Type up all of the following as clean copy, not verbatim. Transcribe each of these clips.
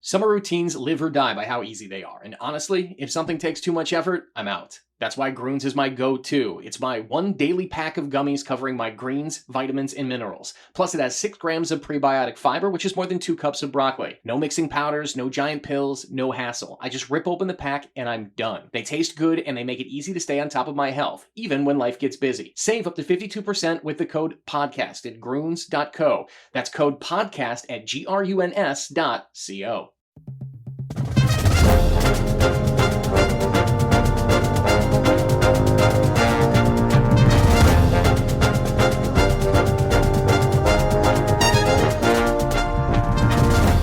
Summer routines live or die by how easy they are, and honestly, if something takes too much effort, I'm out. That's why Groons is my go-to. It's my one daily pack of gummies covering my greens, vitamins, and minerals. Plus, it has 6 grams of prebiotic fiber, which is more than 2 cups of broccoli. No mixing powders, no giant pills, no hassle. I just rip open the pack and I'm done. They taste good and they make it easy to stay on top of my health, even when life gets busy. Save up to 52% with the code PODCAST at Groons.co. That's code PODCAST at GRUNS.co.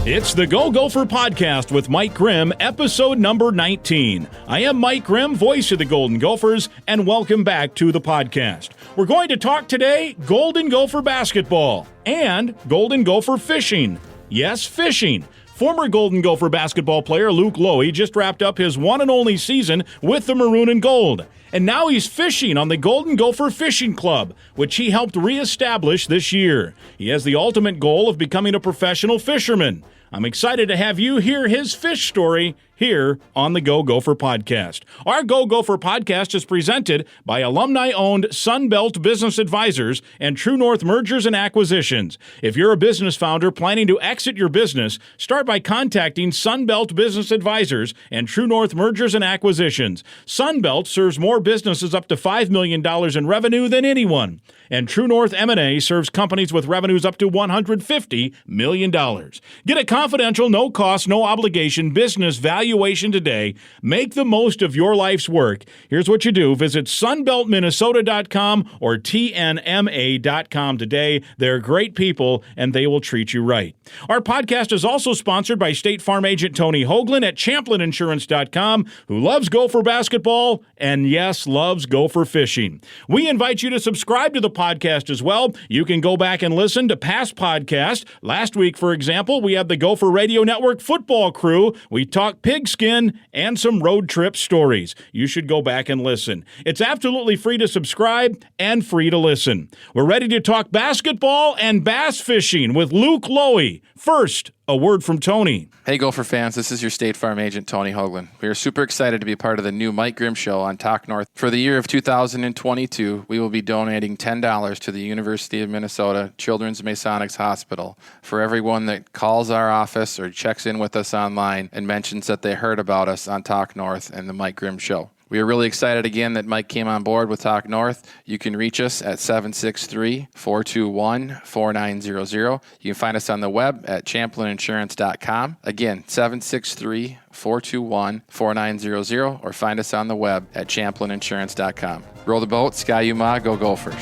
It's the Go Gopher podcast with Mike Grimm, episode number 19. I am Mike Grimm, voice of the Golden Gophers, and welcome back to the podcast. We're going to talk today Golden Gopher basketball and Golden Gopher fishing. Yes, fishing. Former Golden Gopher basketball player Luke Loewe just wrapped up his one and only season with the Maroon and Gold. And now he's fishing on the Golden Gopher Fishing Club, which he helped reestablish this year. He has the ultimate goal of becoming a professional fisherman. I'm excited to have you hear his fish story here on the Go Gopher podcast. Our Go Gopher podcast is presented by alumni-owned Sunbelt Business Advisors and True North Mergers and Acquisitions. If you're a business founder planning to exit your business, start by contacting Sunbelt Business Advisors and True North Mergers and Acquisitions. Sunbelt serves more businesses up to $5 million in revenue than anyone, and True North M&A serves companies with revenues up to $150 million. Get a confidential, no-cost, no-obligation business valuation today. Make the most of your life's work. Here's what you do. Visit sunbeltminnesota.com or tnma.com today. They're great people, and they will treat you right. Our podcast is also sponsored by State Farm agent Tony Hoagland at ChamplinInsurance.com, who loves Gopher basketball and, yes, loves Gopher fishing. We invite you to subscribe to the podcast as well. You can go back and listen to past podcasts. Last week, for example, we had the Gopher Radio Network football crew. We talked pigskin and some road trip stories. You should go back and listen. It's absolutely free to subscribe and free to listen. We're ready to talk basketball and bass fishing with Luke Loewe. First, a word from Tony. Hey, Gopher fans, this is your State Farm agent, Tony Hoagland. We are super excited to be part of the new Mike Grimm Show on Talk North. For the year of 2022, we will be donating $10 to the University of Minnesota Children's Masonics Hospital for everyone that calls our office or checks in with us online and mentions that they heard about us on Talk North and the Mike Grimm Show. We are really excited again that Mike came on board with Talk North. You can reach us at 763-421-4900. You can find us on the web at ChamplinInsurance.com. Again, 763-421-4900, or find us on the web at ChamplinInsurance.com. Roll the boat, Sky Yuma, go Gophers.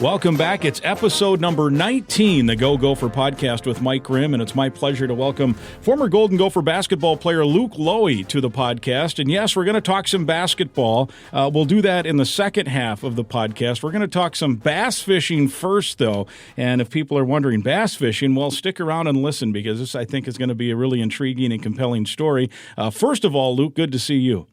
Welcome back. It's episode number 19, the Go Gopher podcast with Mike Grimm, and it's my pleasure to welcome former Golden Gopher basketball player Luke Loewe to the podcast. And yes, we're going to talk some basketball. We'll do that in the second half of the podcast. We're going to talk some bass fishing first, though. And if people are wondering bass fishing, well, stick around and listen, because this, I think, is going to be a really intriguing and compelling story. First of all, Luke, good to see you.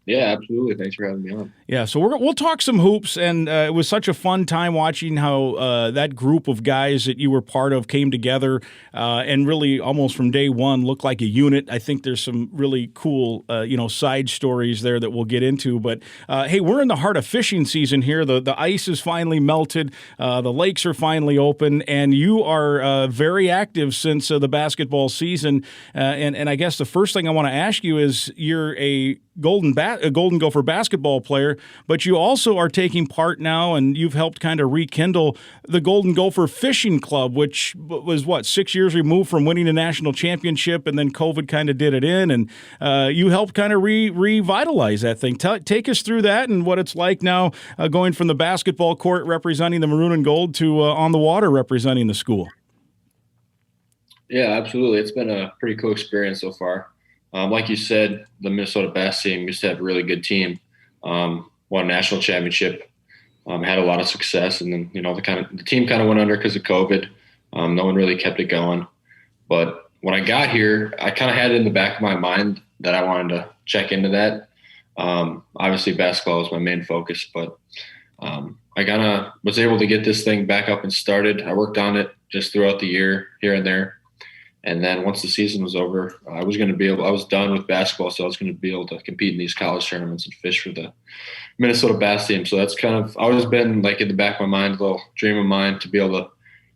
Yeah, absolutely. Thanks for having me on. Yeah, so we'll talk some hoops, and it was such a fun time watching how that group of guys that you were part of came together and really almost from day one looked like a unit. I think there's some really cool, side stories there that we'll get into. But, hey, we're in the heart of fishing season here. The ice is finally melted. The lakes are finally open, and you are very active since the basketball season. And I guess the first thing I want to ask you is, you're a Golden Gopher basketball player, but you also are taking part now, and you've helped kind of rekindle the Golden Gopher Fishing Club, which was, 6 years removed from winning a national championship, and then COVID kind of did it in, and you helped kind of revitalize that thing. Take us through that and what it's like now going from the basketball court representing the Maroon and Gold to on the water representing the school. Yeah, absolutely. It's been a pretty cool experience so far. Like you said, the Minnesota Bass team used to have a really good team. Won a national championship, had a lot of success, and then the team kind of went under because of COVID. No one really kept it going. But when I got here, I kind of had it in the back of my mind that I wanted to check into that. Obviously, basketball is my main focus, but I kind of was able to get this thing back up and started. I worked on it just throughout the year, here and there. And then once the season was over, I was done with basketball, so I was going to be able to compete in these college tournaments and fish for the Minnesota Bass team. So that's kind of always been like in the back of my mind, a little dream of mine to be able to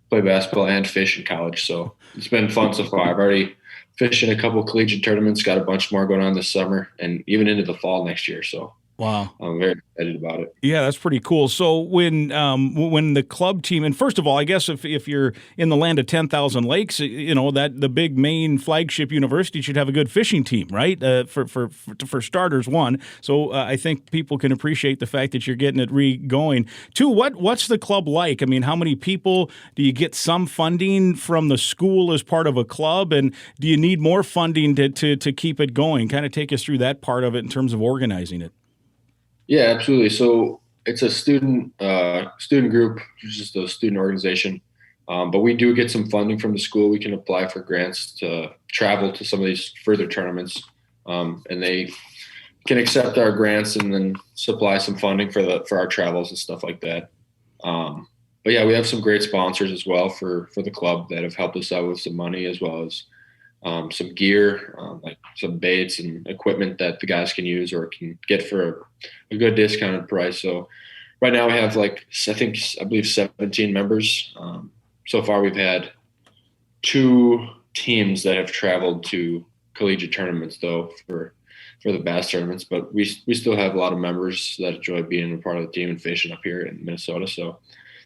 play basketball and fish in college. So it's been fun so far. I've already fished in a couple of collegiate tournaments, got a bunch more going on this summer and even into the fall next year. So Wow. I'm very excited about it. Yeah, that's pretty cool. So when the club team, and first of all, I guess if you're in the land of 10,000 lakes, that the big main flagship university should have a good fishing team, right? For starters, one. So I think people can appreciate the fact that you're getting it going. Two, what's the club like? I mean, how many people? Do you get some funding from the school as part of a club, and do you need more funding to keep it going? Kind of take us through that part of it in terms of organizing it. Yeah, absolutely. So it's a student group, just a student organization. But we do get some funding from the school. We can apply for grants to travel to some of these further tournaments, and they can accept our grants and then supply some funding for our travels and stuff like that. But yeah, we have some great sponsors as well for the club that have helped us out with some money as well as some gear, like some baits and equipment that the guys can use or can get for a good discounted price. So right now we have I believe 17 members. So far we've had 2 teams that have traveled to collegiate tournaments though for the bass tournaments, but we still have a lot of members that enjoy being a part of the team and fishing up here in Minnesota. So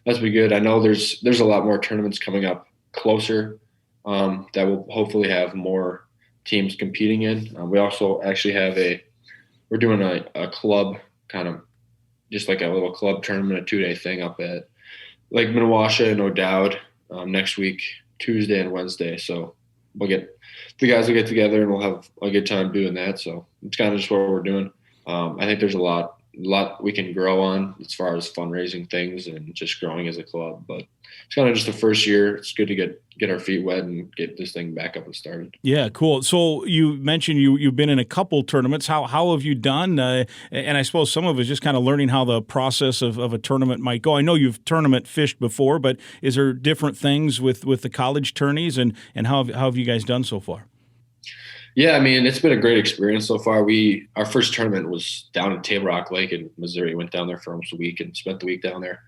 that's been good. I know there's a lot more tournaments coming up closer that will hopefully have more teams competing in. We also actually we're doing a club kind of just like a little club tournament, a 2-day thing up at Lake Minnewacha and O'Dowd next week, Tuesday and Wednesday. So the guys will get together and we'll have a good time doing that. So it's kind of just what we're doing. I think there's a lot we can grow on as far as fundraising things and just growing as a club, but it's kind of just the first year. It's good to get our feet wet and get this thing back up and started. Yeah, cool. So you mentioned you've been in a couple tournaments. How have you done? And I suppose some of it is just kind of learning how the process of a tournament might go. I know you've tournament fished before, but is there different things with the college tourneys and how have you guys done so far? Yeah, I mean, it's been a great experience so far. Our first tournament was down in Table Rock Lake in Missouri. Went down there for almost a week and spent the week down there.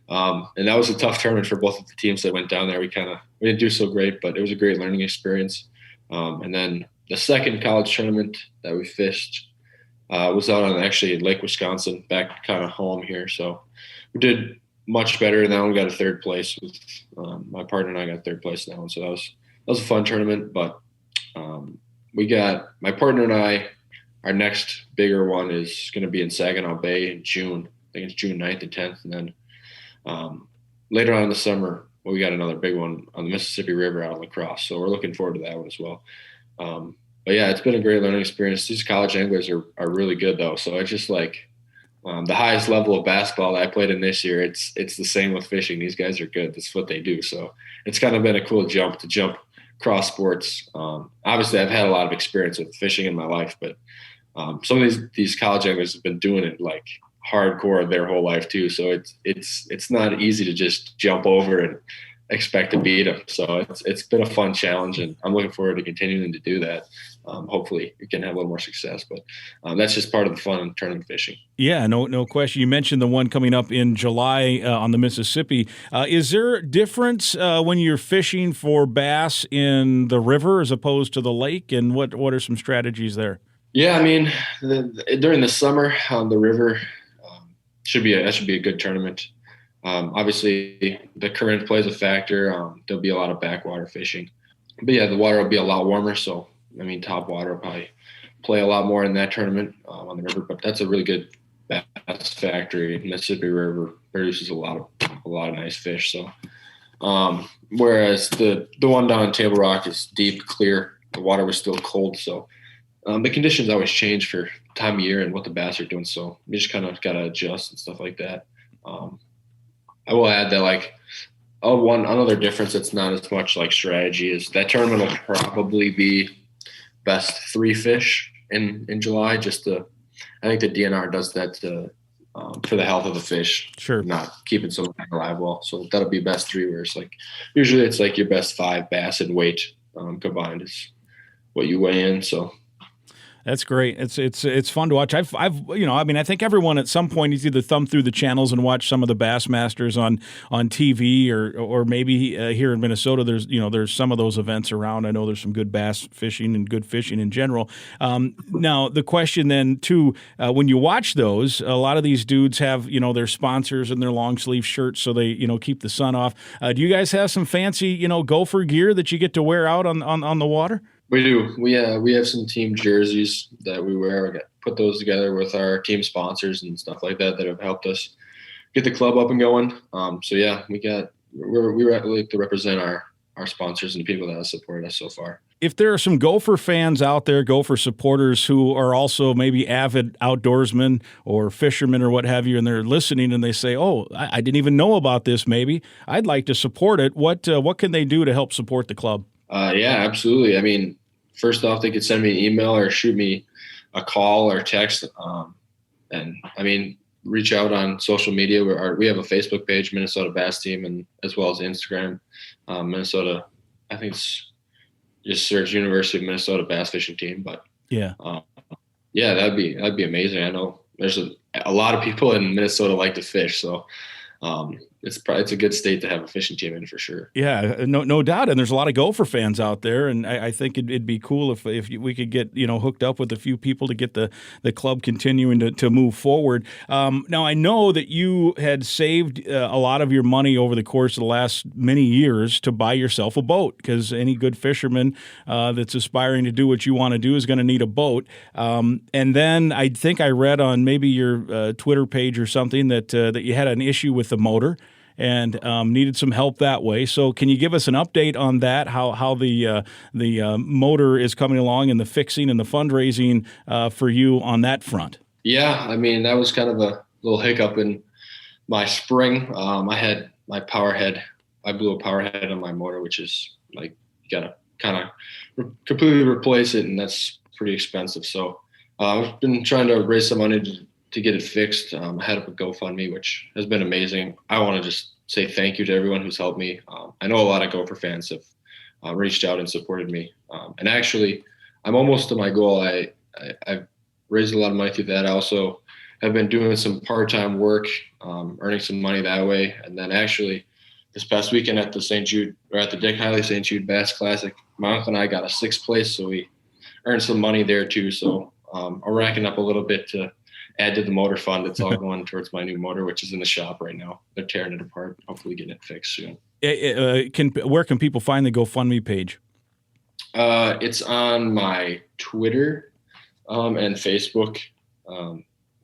And that was a tough tournament for both of the teams that went down there. We didn't do so great, but it was a great learning experience. And then the second college tournament that we fished was out on actually Lake Wisconsin, back kind of home here. So we did much better. And that one got a third place. With my partner and I got third place in that one. So that was a fun tournament, but we got my partner and I, our next bigger one is going to be in Saginaw Bay in June. I think it's June 9th and 10th. And then later on in the summer, we got another big one on the Mississippi River out of La Crosse. So we're looking forward to that one as well. But yeah, it's been a great learning experience. These college anglers are really good though. So it's just like the highest level of basketball that I played in this year. It's the same with fishing. These guys are good. That's what they do. So it's kind of been a cool jump cross sports. Obviously I've had a lot of experience with fishing in my life, but some of these college anglers have been doing it like hardcore their whole life too. So it's not easy to just jump over and expect to beat them. So it's been a fun challenge and I'm looking forward to continuing to do that. Hopefully we can have a little more success, but that's just part of the fun in tournament fishing. Yeah, no question. You mentioned the one coming up in July on the Mississippi. Is there a difference when you're fishing for bass in the river as opposed to the lake? And what are some strategies there? Yeah, I mean, during the summer on the river, should be a good tournament. Obviously, the current plays a factor. There'll be a lot of backwater fishing, but yeah, the water will be a lot warmer. So, I mean, top water will probably play a lot more in that tournament on the river. But that's a really good bass factory. Mississippi River produces a lot of nice fish. So, whereas the one down in Table Rock is deep, clear. The water was still cold, so the conditions always change for time of year and what the bass are doing. So you just kind of got to adjust and stuff like that. I will add that another difference that's not as much like strategy is that tournament will probably be best 3 fish in July. I think the DNR does that to for the health of the fish. Sure. Not keeping some alive well. So that'll be best 3, where it's like usually it's like your best 5 bass in weight combined is what you weigh in. So that's great. It's fun to watch. I think everyone at some point has either thumbed through the channels and watched some of the Bassmasters on TV or maybe here in Minnesota there's some of those events around. I know there's some good bass fishing and good fishing in general. Now the question then too, when you watch those, a lot of these dudes have their sponsors and their long sleeve shirts so they keep the sun off. Do you guys have some fancy Gopher gear that you get to wear out on the water? We do. We have some team jerseys that we wear. We put those together with our team sponsors and stuff like that have helped us get the club up and going. So yeah, we like to represent our sponsors and the people that have supported us so far. If there are some Gopher fans out there, Gopher supporters who are also maybe avid outdoorsmen or fishermen or what have you, and they're listening and they say, "Oh, I didn't even know about this. Maybe I'd like to support it." What can they do to help support the club? Yeah, absolutely. I mean, first off, they could send me an email or shoot me a call or text. And I mean, reach out on social media. We have a Facebook page, Minnesota Bass Team, and as well as Instagram, Minnesota. I think it's just search University of Minnesota Bass Fishing Team. But yeah, that'd be amazing. I know there's a lot of people in Minnesota like to fish, so it's a good state to have a fishing team in for sure. Yeah, no doubt. And there's a lot of Gopher fans out there, and I think it'd be cool if we could get hooked up with a few people to get the club continuing to move forward. Now I know that you had saved a lot of your money over the course of the last many years to buy yourself a boat, because any good fisherman that's aspiring to do what you want to do is going to need a boat. And then I think I read on maybe your Twitter page or something that you had an issue with the motor and needed some help that way. So can you give us an update on that, how the motor is coming along and the fixing and the fundraising for you on that front? Yeah, I mean, that was kind of a little hiccup in my spring. I had my power head. I blew a power head on my motor, which is like you got to kind of completely replace it, and that's pretty expensive. So I've been trying to raise some money to get it fixed. I had up a GoFundMe, which has been amazing. I want to just say thank you to everyone who's helped me. I know a lot of Gopher fans have reached out and supported me. And actually, I'm almost to my goal. I've raised a lot of money through that. I also have been doing some part-time work, earning some money that way. And then actually, this past weekend at the Dick Hiley St. Jude Bass Classic, my uncle and I got a 6th place, so we earned some money there too. So I'm racking up a little bit to add to the motor fund. It's all going towards my new motor, which is in the shop right now. They're tearing it apart, hopefully getting it fixed soon. Where can people find the GoFundMe page? It's on my Twitter and Facebook.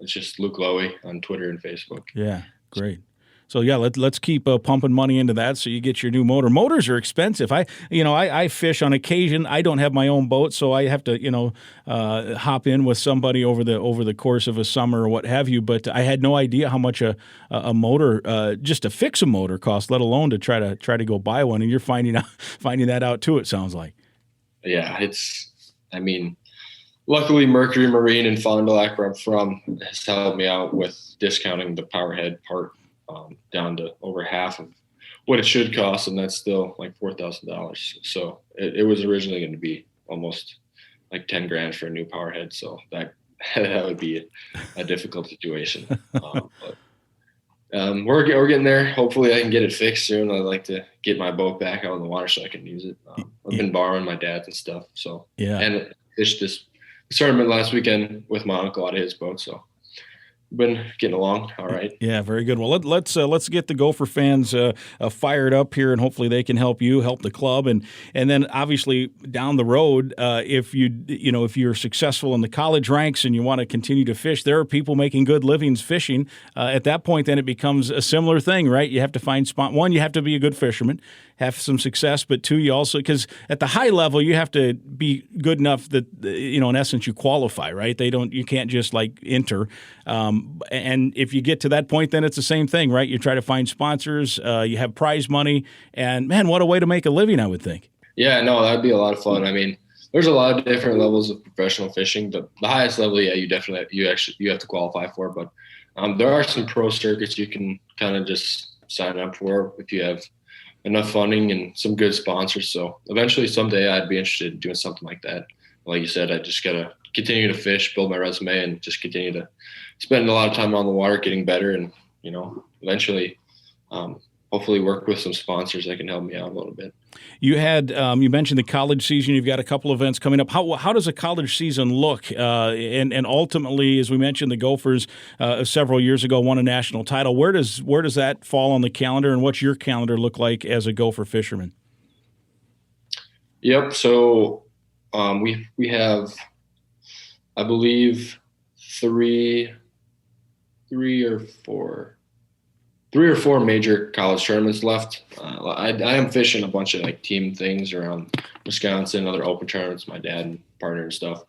It's just Luke Loewe on Twitter and Facebook. Yeah, great. So yeah, let's keep pumping money into that so you get your new motor. Motors are expensive. I fish on occasion. I don't have my own boat, so I have to hop in with somebody over the course of a summer or what have you. But I had no idea how much a motor just to fix a motor costs, let alone to try to go buy one. And you're finding that out too. It sounds like. Yeah, luckily Mercury Marine in Fond du Lac, where I'm from, has helped me out with discounting the power head part down to over half of what it should cost, and that's still like $4,000. So it was originally going to be almost like $10,000 for a new power head. So that would be a difficult situation. But we're getting there. Hopefully I can get it fixed soon. I'd like to get my boat back out on the water so I can use it. I've been borrowing my dad's and stuff. So yeah, and fished this tournament last weekend with my uncle out of his boat. So been getting along all right. Yeah, very good. Well, let's get the Gopher fans fired up here, and hopefully they can help the club, and then obviously down the road, if you're successful in the college ranks and you want to continue to fish, there are people making good livings fishing. At that point, then it becomes a similar thing, right? You have to find one. You have to be a good fisherman, have some success, but two, you also, because at the high level, you have to be good enough that in essence you qualify, right? You can't just like enter. And if you get to that point, then it's the same thing, right? You try to find sponsors, you have prize money, and man, what a way to make a living, I would think. Yeah, no, that'd be a lot of fun. I mean, there's a lot of different levels of professional fishing. The highest level, yeah, you have to qualify for. But There are some pro circuits you can kind of just sign up for if you have enough funding and some good sponsors. So eventually someday I'd be interested in doing something like that. Like you said, I just got to continue to fish, build my resume, and just continue to spend a lot of time on the water, getting better. And, eventually, hopefully work with some sponsors that can help me out a little bit. You had you mentioned the college season. You've got a couple events coming up. How does a college season look? And ultimately, as we mentioned, the Gophers several years ago won a national title. Where does that fall on the calendar, and what's your calendar look like as a Gopher fisherman? Yep. So we have, I believe, three or four major college tournaments left. I am fishing a bunch of like team things around Wisconsin, other open tournaments, my dad and partner and stuff.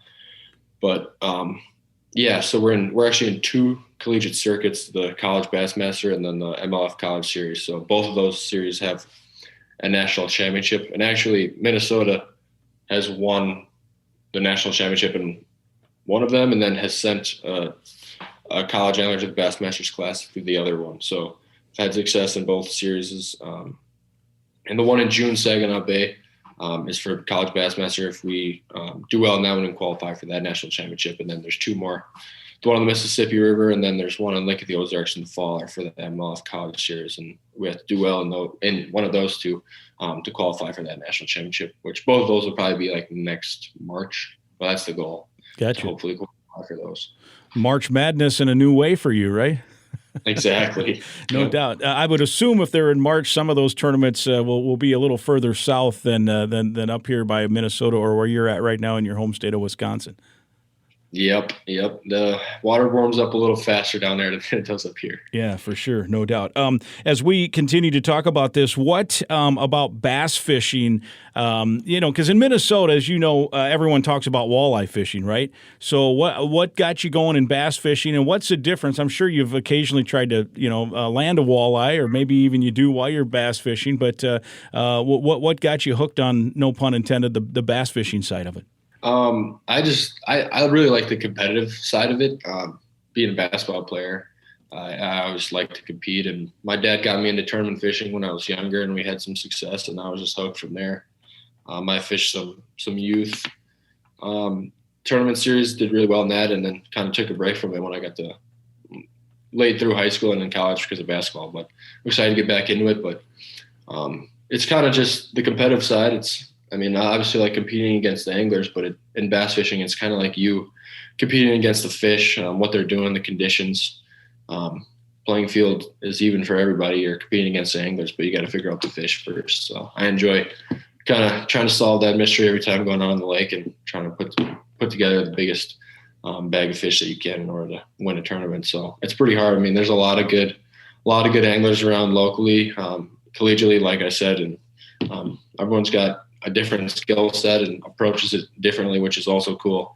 But so we're actually in two collegiate circuits, the College Bassmaster and then the MLF College Series. So both of those series have a national championship, and actually Minnesota has won the national championship in one of them, and then has sent a college angler to the Bassmasters class through the other one. So I've had success in both series. And the one in June, Saginaw Bay, is for College Bassmaster. If we do well in that one and qualify for that national championship, and then there's two more. The one on the Mississippi River, and then there's one on Lake of the Ozarks in the fall for the MLF College Series. And we have to do well in one of those two to qualify for that national championship, which both of those will probably be like next March. Well, that's the goal. Gotcha. Hopefully qualify for those. March Madness in a new way for you, right? Exactly. No doubt. I would assume if they're in March, some of those tournaments will be a little further south than up here by Minnesota or where you're at right now in your home state of Wisconsin. Yep. The water warms up a little faster down there than it does up here. Yeah, for sure. No doubt. As we continue to talk about this, what about bass fishing? Because in Minnesota, as you know, everyone talks about walleye fishing, right? So what got you going in bass fishing, and what's the difference? I'm sure you've occasionally tried to, land a walleye, or maybe even you do while you're bass fishing, but what got you hooked on, no pun intended, the bass fishing side of it? I really like the competitive side of it. Being a basketball player, I always like to compete, and my dad got me into tournament fishing when I was younger, and we had some success, and I was just hooked from there. I fished some youth tournament series, did really well in that, and then kind of took a break from it when I got to late through high school and in college because of basketball. But I'm excited to get back into it. But it's kind of just the competitive side. I obviously like competing against the anglers, but in bass fishing, it's kind of like you competing against the fish, what they're doing, the conditions. Playing field is even for everybody. You're competing against the anglers, but you got to figure out the fish first. So I enjoy kind of trying to solve that mystery every time going out on the lake and trying to put together the biggest bag of fish that you can in order to win a tournament. So it's pretty hard. There's a lot of good anglers around locally, collegiately, like I said, and everyone's got a different skill set and approaches it differently, which is also cool.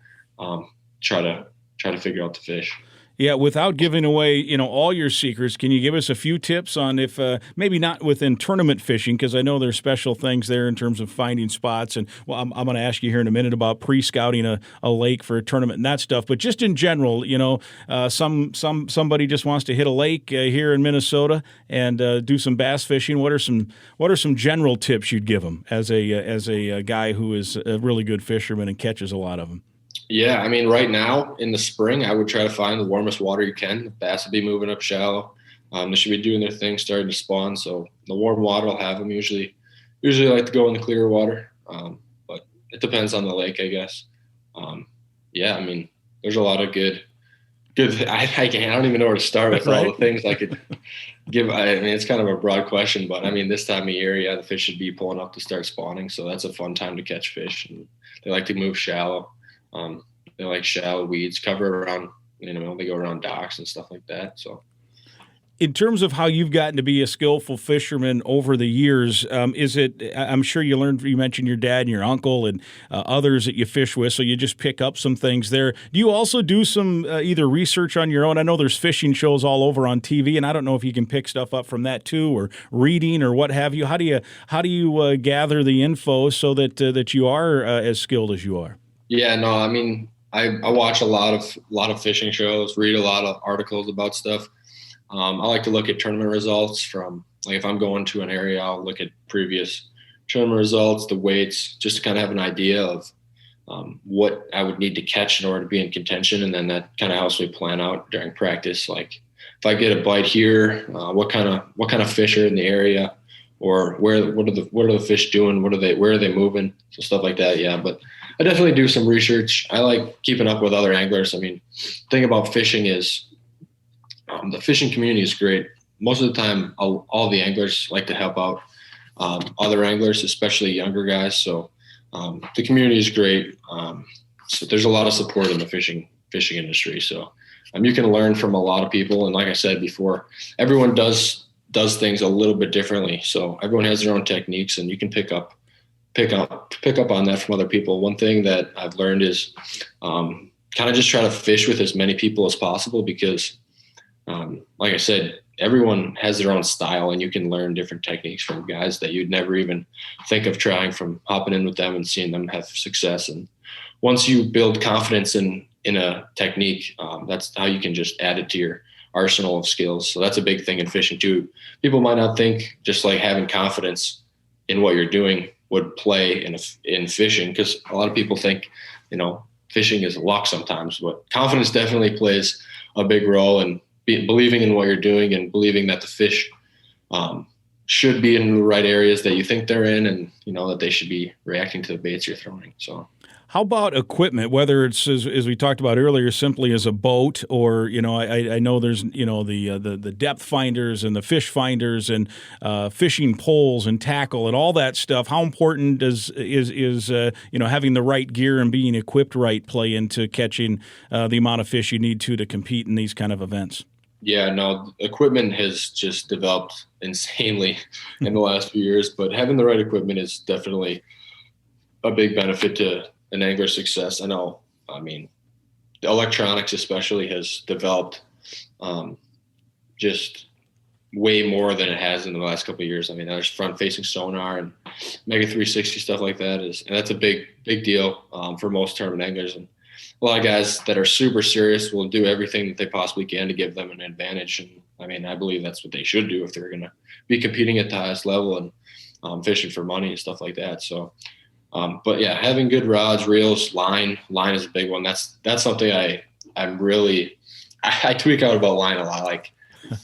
Try to figure out the fish. Yeah, without giving away, all your secrets, can you give us a few tips on if maybe not within tournament fishing, because I know there's special things there in terms of finding spots, and I'm going to ask you here in a minute about pre-scouting a lake for a tournament and that stuff, but just in general, somebody just wants to hit a lake here in Minnesota and do some bass fishing. What are some general tips you'd give them as a guy who is a really good fisherman and catches a lot of them? Yeah, right now in the spring, I would try to find the warmest water you can. The bass will be moving up shallow. They should be doing their thing, starting to spawn. So the warm water will have them. Usually I like to go in the clear water, but it depends on the lake, I guess. There's a lot of good. I don't even know where to start with all the things I could give. It's kind of a broad question, but this time of year, the fish should be pulling up to start spawning. So that's a fun time to catch fish. And they like to move shallow. They like shallow weeds, cover around, they go around docks and stuff like that. So, in terms of how you've gotten to be a skillful fisherman over the years, I'm sure you mentioned your dad and your uncle and others that you fish with, so you just pick up some things there. Do you also do some either research on your own? I know there's fishing shows all over on TV, and I don't know if you can pick stuff up from that too, or reading or what have you. How do you gather the info so that you are as skilled as you are? Yeah, no, I watch a lot of fishing shows, read a lot of articles about stuff. I like to look at tournament results from, like, if I'm going to an area, I'll look at previous tournament results, the weights, just to kind of have an idea of what I would need to catch in order to be in contention. And then that kind of helps me plan out during practice. Like, if I get a bite here, what kind of fish are in the area, or what are the fish doing? Where are they moving? So stuff like that. Yeah. But I definitely do some research. I like keeping up with other anglers. I mean, the thing about fishing is the fishing community is great. Most of the time, all the anglers like to help out other anglers, especially younger guys. So the community is great. So there's a lot of support in the fishing industry. So you can learn from a lot of people. And like I said before, everyone does things a little bit differently. So everyone has their own techniques, and you can pick up on that from other people. One thing that I've learned is kind of just try to fish with as many people as possible, because like I said, everyone has their own style, and you can learn different techniques from guys that you'd never even think of trying, from hopping in with them and seeing them have success. And once you build confidence in a technique, that's how you can just add it to your arsenal of skills. So that's a big thing in fishing too. People might not think just like having confidence in what you're doing would play in fishing, because a lot of people think, fishing is luck sometimes, but confidence definitely plays a big role in believing in what you're doing, and believing that the fish should be in the right areas that you think they're in, and that they should be reacting to the baits you're throwing. So how about equipment, whether it's, as we talked about earlier, simply as a boat, or, I know there's, the depth finders and the fish finders and fishing poles and tackle and all that stuff. How important is having the right gear and being equipped right play into catching the amount of fish you need to compete in these kind of events? Yeah, no, equipment has just developed insanely in the last few years, but having the right equipment is definitely a big benefit to an angler's success. I mean, the electronics especially has developed just way more than it has in the last couple of years. I mean, there's front-facing sonar and Mega 360 stuff like that, and that's a big deal for most tournament anglers. And a lot of guys that are super serious will do everything that they possibly can to give them an advantage. And I mean, I believe that's what they should do if they're going to be competing at the highest level and fishing for money and stuff like that. So, but yeah, having good rods, reels, line is a big one. That's something I tweak out about line a lot. Like,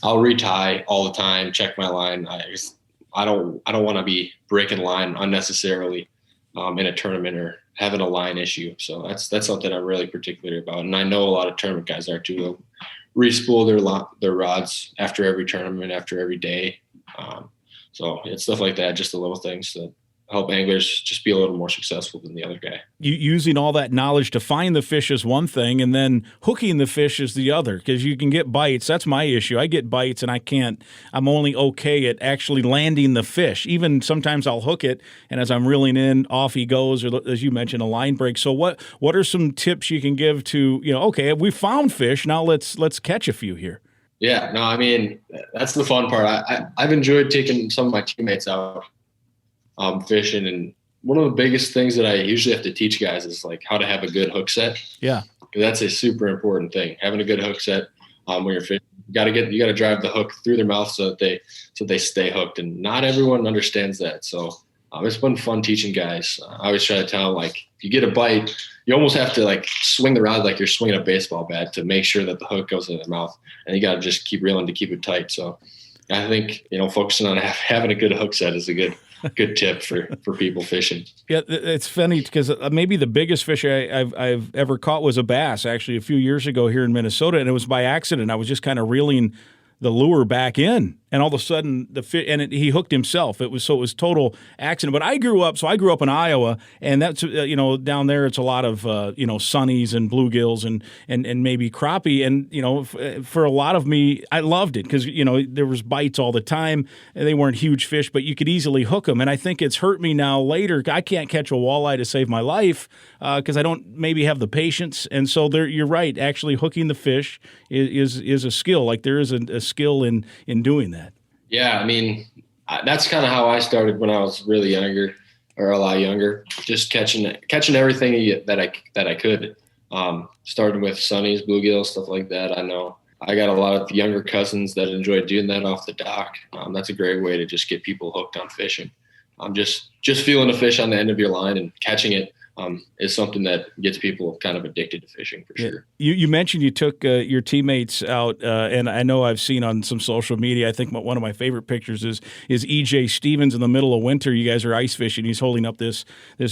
I'll retie all the time, check my line. I don't want to be breaking line unnecessarily in a tournament or having a line issue. So that's something I'm really particular about. And I know a lot of tournament guys are too. They'll re-spool their rods after every tournament, after every day. So it's stuff like that, just the little things that help anglers just be a little more successful than the other guy. Using all that knowledge to find the fish is one thing, and then hooking the fish is the other, because you can get bites. That's my issue. I get bites, and I'm only okay at actually landing the fish. Even sometimes I'll hook it, and as I'm reeling in, off he goes, or as you mentioned, a line break. So what are some tips you can give to, okay, we found fish, now let's catch a few here? Yeah, no, I mean, that's the fun part. I've enjoyed taking some of my teammates out fishing, and one of the biggest things that I usually have to teach guys is like how to have a good hook set. Yeah, that's a super important thing. Having a good hook set when you're fishing, you got to drive the hook through their mouth so that they stay hooked, and not everyone understands that. So it's been fun teaching guys. I always try to tell them, like, if you get a bite, you almost have to like swing the rod like you're swinging a baseball bat to make sure that the hook goes in their mouth, and you got to just keep reeling to keep it tight. So I think focusing on having a good hook set is a good tip for people fishing. Yeah, it's funny because maybe the biggest fish I've ever caught was a bass, actually, a few years ago here in Minnesota, and it was by accident. I was just kind of reeling the lure back in, and all of a sudden the fish, he hooked himself. It was total accident. But I grew up in Iowa, and that's down there it's a lot of sunnies and bluegills and maybe crappie, and for a lot of me, I loved it because there was bites all the time, and they weren't huge fish, but you could easily hook them. And I think it's hurt me now later. I can't catch a walleye to save my life because I don't maybe have the patience. And so you're right. Actually, hooking the fish is a skill. Like, there is a skill in doing that. Yeah, I mean, that's kind of how I started when I was really younger, or a lot younger, just catching everything that I could. starting with sunnies, bluegills, stuff like that. I know I got a lot of younger cousins that enjoy doing that off the dock. That's a great way to just get people hooked on fishing. Just feeling a fish on the end of your line and catching it is something that gets people kind of addicted to fishing for sure. You mentioned you took your teammates out, and I know I've seen on some social media, I think one of my favorite pictures is EJ Stevens in the middle of winter. You guys are ice fishing. He's holding up this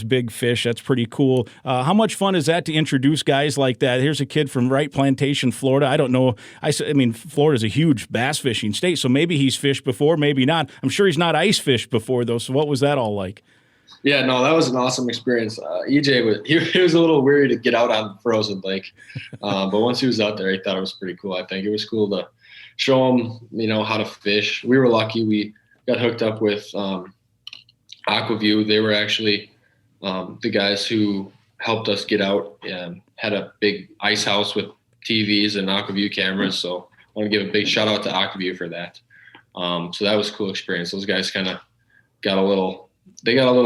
big fish. That's pretty cool. How much fun is that to introduce guys like that? Here's a kid from Wright Plantation, Florida. I don't know. I mean, Florida's a huge bass fishing state, so maybe he's fished before, maybe not. I'm sure he's not ice fished before, though, so what was that all like? Yeah, no, that was an awesome experience. EJ was a little weary to get out on the frozen lake, but once he was out there, he thought it was pretty cool. I think it was cool to show him, how to fish. We were lucky; we got hooked up with Aquaview. They were actually the guys who helped us get out and had a big ice house with TVs and Aquaview cameras. So I want to give a big shout out to Aquaview for that. So that was a cool experience. Those guys kind of got a little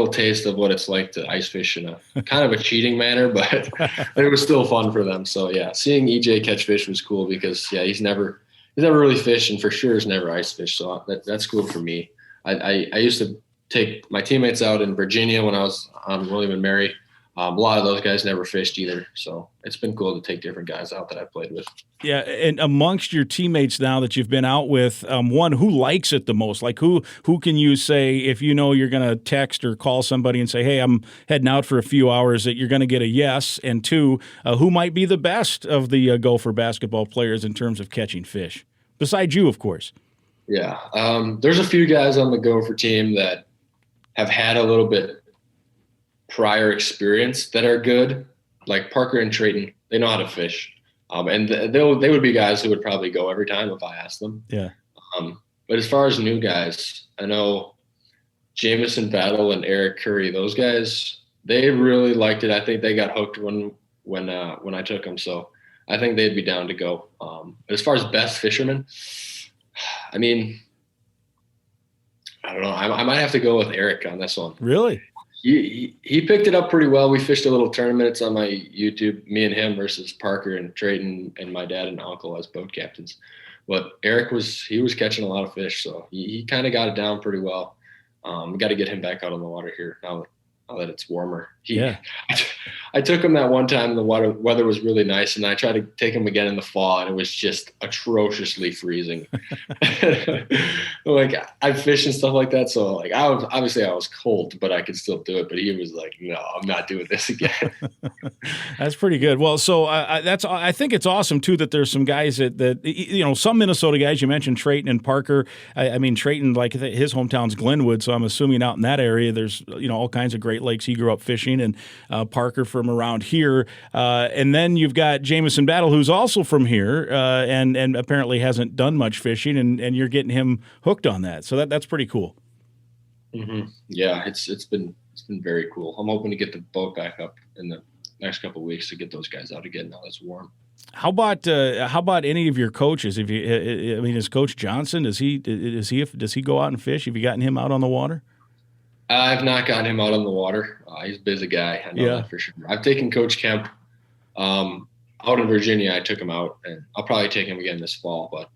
taste of what it's like to ice fish in a kind of a cheating manner, but it was still fun for them. So yeah, seeing EJ catch fish was cool because he's never really fished, and for sure has never ice fished. So that's cool for me. I used to take my teammates out in Virginia when I was on William and Mary. A lot of those guys never fished either. So it's been cool to take different guys out that I played with. Yeah, and amongst your teammates now that you've been out with, one, who likes it the most? Like who can you say, if you know you're going to text or call somebody and say, hey, I'm heading out for a few hours, that you're going to get a yes? And two, who might be the best of the Gopher basketball players in terms of catching fish? Besides you, of course. Yeah, there's a few guys on the Gopher team that have had a little bit prior experience that are good, like Parker and Trayton. They know how to fish, and they would be guys who would probably go every time if I asked them. Yeah. But as far as new guys, I know Jamison Battle and Eric Curry. Those guys, they really liked it. I think they got hooked when I took them. So I think they'd be down to go. As far as best fishermen, I mean, I don't know. I might have to go with Eric on this one. Really? He picked it up pretty well. We fished a little tournaments on my YouTube, me and him versus Parker and Trayton and my dad and uncle as boat captains. But Eric was catching a lot of fish, so he kind of got it down pretty well. We got to get him back out on the water here now that it's warmer. I took him that one time, and the weather was really nice, and I tried to take him again in the fall, and it was just atrociously freezing. Like I fish and stuff like that, so like I was cold, but I could still do it. But he was like, "No, I'm not doing this again." That's pretty good. Well, so I think it's awesome too that there's some guys that some Minnesota guys. You mentioned Trayton and Parker. I mean Trayton, like his hometown's Glenwood, so I'm assuming out in that area there's all kinds of Great Lakes he grew up fishing, and Parker from around here, and then you've got Jamison Battle, who's also from here, and apparently hasn't done much fishing, and you're getting him hooked on that. So that's pretty cool. Mm-hmm. Yeah, it's been very cool. I'm hoping to get the boat back up in the next couple of weeks to get those guys out again now that it's warm. How about any of your coaches? Is Coach Johnson, does he go out and fish? Have you gotten him out on the water? I've not gotten him out on the water. He's a busy guy. I know that for sure. I've taken Coach Kemp out in Virginia. I took him out, and I'll probably take him again this fall. But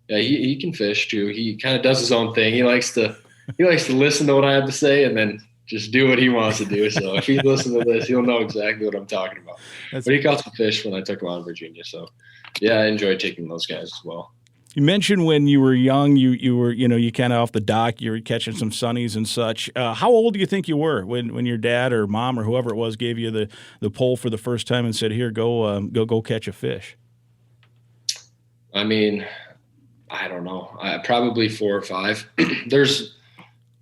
yeah, he can fish too. He kind of does his own thing. He likes to listen to what I have to say and then just do what he wants to do. So if he listens to this, he'll know exactly what I'm talking about. But he caught some fish when I took him out in Virginia. So yeah, I enjoyed taking those guys as well. You mentioned when you were young, you were you kind of off the dock, you were catching some sunnies and such. How old do you think you were when your dad or mom or whoever it was gave you the pole for the first time and said, "Here, go catch a fish"? I mean, I don't know. Probably 4 or 5.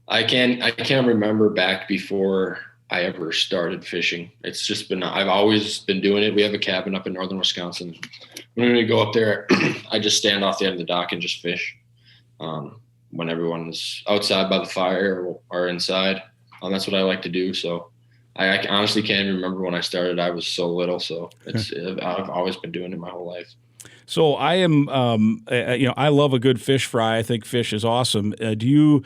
I can't remember back before I ever started fishing. It's just I've always been doing it. We have a cabin up in northern Wisconsin. When we go up there, I just stand off the end of the dock and just fish. When everyone's outside by the fire or inside, that's what I like to do. So I honestly can't even remember when I started. I was so little, so I've always been doing it my whole life. So I am, I love a good fish fry. I think fish is awesome. Do you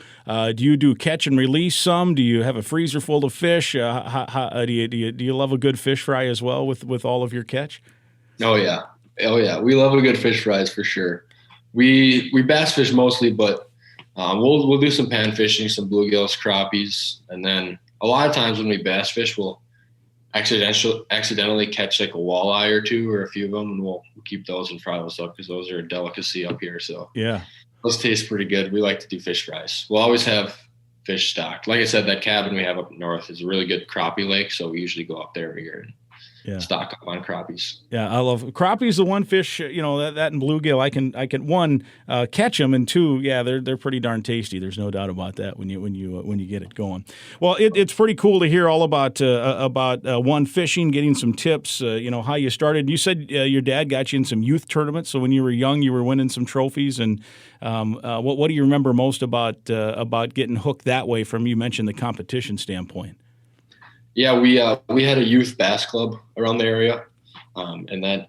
do catch and release some? Do you have a freezer full of fish? Do you love a good fish fry as well with all of your catch? Oh yeah. Oh yeah. We love a good fish fries for sure. We bass fish mostly, but we'll do some pan fishing, some bluegills, crappies, and then a lot of times when we bass fish, we'll accidentally catch like a walleye or two or a few of them, and we'll keep those and fry those up because those are a delicacy up here. So yeah, those taste pretty good. We like to do fish fries. We'll always have fish stocked. Like I said, that cabin we have up north is a really good crappie lake, so we usually go up there every year and stock up on crappies. Yeah, I love crappies. The one fish, that and bluegill, I can one catch them, and two, yeah, they're pretty darn tasty. There's no doubt about that when you get it going. Well, it's pretty cool to hear all about one fishing, getting some tips. How you started. You said your dad got you in some youth tournaments, so when you were young, you were winning some trophies. And what do you remember most about getting hooked that way? From, you mentioned the competition standpoint. Yeah, we had a youth bass club around the area, and that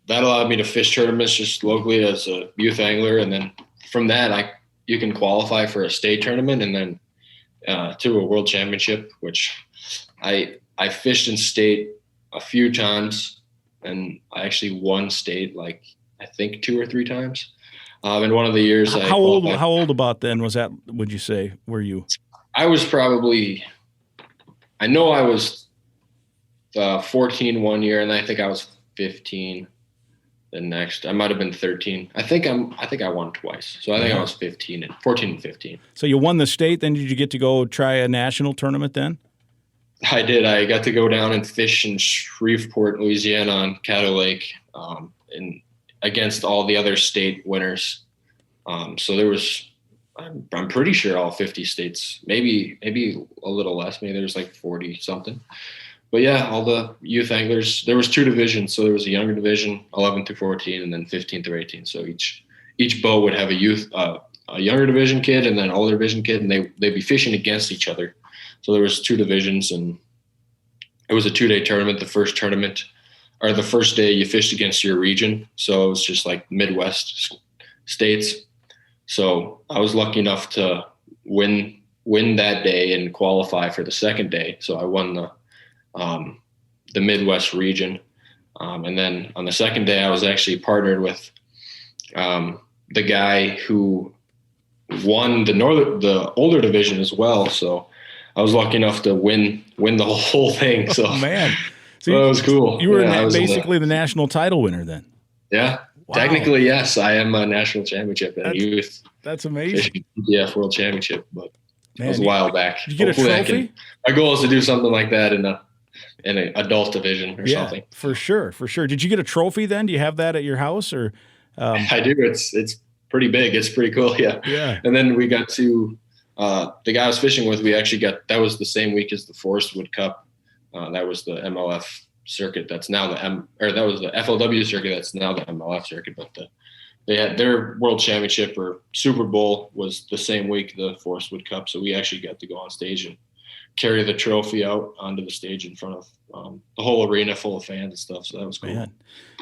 allowed me to fish tournaments just locally as a youth angler, and then from that you can qualify for a state tournament and then to a world championship, which I fished in state a few times, and I actually won state like I think 2 or 3 times. In one of the years, how old about then was that? Would you say were you? I was probably. I know I was 14 one year, and I think I was 15 the next. I might have been 13. I think I won twice. So I think I was 14 and 15. So you won the state, then did you get to go try a national tournament then? I did. I got to go down and fish in Shreveport, Louisiana on Caddo Lake, and against all the other state winners. So there was, I'm pretty sure all 50 states, maybe a little less. Maybe there's like 40 something. But yeah, all the youth anglers, there was 2 divisions. So there was a younger division, 11 through 14, and then 15 through 18. So each boat would have a younger division kid and then an older division kid, and they'd be fishing against each other. So there was 2 divisions, and it was a 2-day tournament. The first day you fished against your region. So it was just like Midwest states. So I was lucky enough to win that day and qualify for the second day. So I won the Midwest region. And then on the second day, I was actually partnered with the guy who won the older division as well. So I was lucky enough to win the whole thing. So oh, man, so that was cool. You were basically the national title winner then. Yeah. Wow. Technically, yes, I am a national championship in youth. That's amazing. Yeah, world championship, but it was a while back. Did you get a trophy? My goal is to do something like that in an adult division or something. For sure. Did you get a trophy then? Do you have that at your house or? I do. It's pretty big. It's pretty cool. Yeah. Yeah. And then we got to the guy I was fishing with. We actually that was the same week as the Forest Wood Cup. That was the MLF circuit. That's now that was the FLW circuit. That's now the MLF circuit. But they had their world championship or Super Bowl was the same week the Forest Wood Cup. So we actually got to go on stage and carry the trophy out onto the stage in front of the whole arena full of fans and stuff. So that was cool. Man,